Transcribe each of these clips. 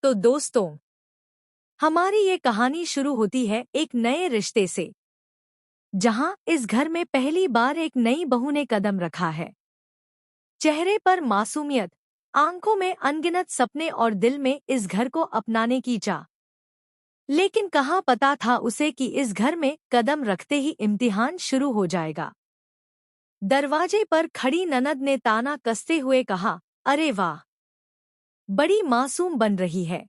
तो दोस्तों, हमारी ये कहानी शुरू होती है एक नए रिश्ते से, जहां इस घर में पहली बार एक नई बहू ने कदम रखा है। चेहरे पर मासूमियत, आंखों में अनगिनत सपने और दिल में इस घर को अपनाने की चाह। लेकिन कहाँ पता था उसे कि इस घर में कदम रखते ही इम्तिहान शुरू हो जाएगा। दरवाजे पर खड़ी ननद ने ताना कसते हुए कहा, अरे वाह, बड़ी मासूम बन रही है।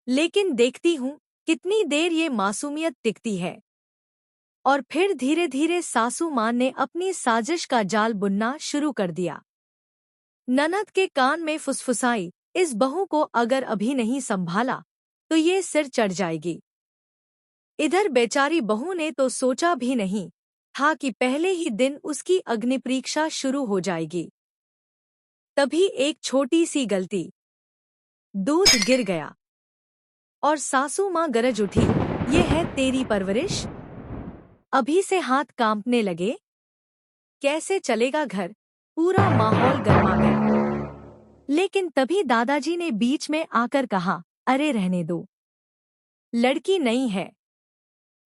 लेकिन देखती हूँ कितनी देर ये मासूमियत टिकती है। और फिर धीरे धीरे सासू माँ ने अपनी साजिश का जाल बुनना शुरू कर दिया। ननद के कान में फुसफुसाई, इस बहू को अगर अभी नहीं संभाला तो ये सिर चढ़ जाएगी। इधर बेचारी बहू ने तो सोचा भी नहीं था कि पहले ही दिन उसकी अग्निपरीक्षा शुरू हो जाएगी। तभी एक छोटी सी गलती, दूध गिर गया और सासू माँ गरज उठी, ये है तेरी परवरिश। अभी से हाथ कांपने लगे। कैसे चलेगा घर, पूरा माहौल गर्मा गया। लेकिन तभी दादाजी ने बीच में आकर कहा, अरे रहने दो, लड़की नहीं है,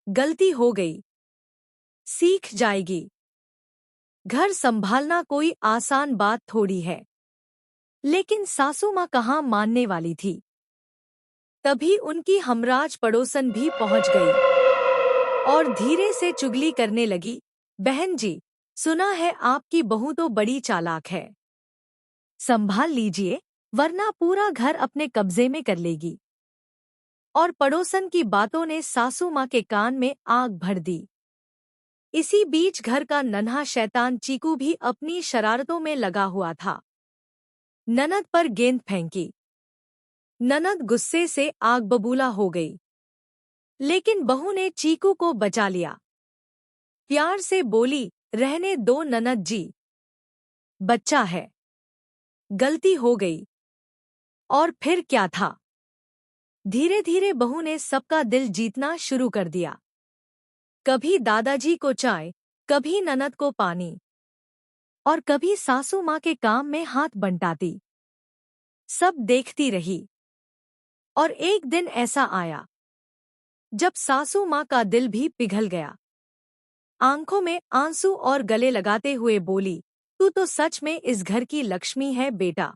गलती हो गई, सीख जाएगी। घर संभालना कोई आसान बात थोड़ी है। लेकिन सासू माँ कहाँ मानने वाली थी। तभी उनकी हमराज पड़ोसन भी पहुंच गई और धीरे से चुगली करने लगी, बहन जी, सुना है आपकी बहू तो बड़ी चालाक है, संभाल लीजिए वरना पूरा घर अपने कब्जे में कर लेगी। और पड़ोसन की बातों ने सासू माँ के कान में आग भर दी। इसी बीच घर का नन्हा शैतान चीकू भी अपनी शरारतों में लगा हुआ था। ननद पर गेंद फेंकी। ननद गुस्से से आग बबूला हो गई। लेकिन बहू ने चीकू को बचा लिया। प्यार से बोली, रहने दो ननद जी, बच्चा है, गलती हो गई। और फिर क्या था, धीरे धीरे बहू ने सबका दिल जीतना शुरू कर दिया। कभी दादाजी को चाय, कभी ननद को पानी, और कभी सासू माँ के काम में हाथ बंटाती। सब देखती रही। और एक दिन ऐसा आया जब सासू माँ का दिल भी पिघल गया। आंखों में आंसू और गले लगाते हुए बोली, तू तो सच में इस घर की लक्ष्मी है बेटा।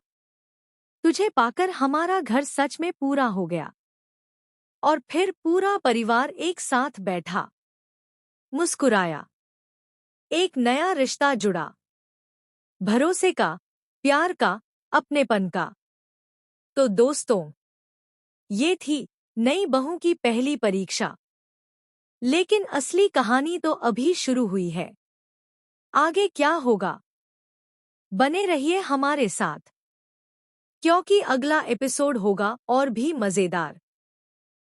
तुझे पाकर हमारा घर सच में पूरा हो गया। और फिर पूरा परिवार एक साथ बैठा, मुस्कुराया। एक नया रिश्ता जुड़ा, भरोसे का, प्यार का, अपनेपन का। तो दोस्तों, ये थी नई बहू की पहली परीक्षा। लेकिन असली कहानी तो अभी शुरू हुई है। आगे क्या होगा, बने रहिए हमारे साथ, क्योंकि अगला एपिसोड होगा और भी मजेदार।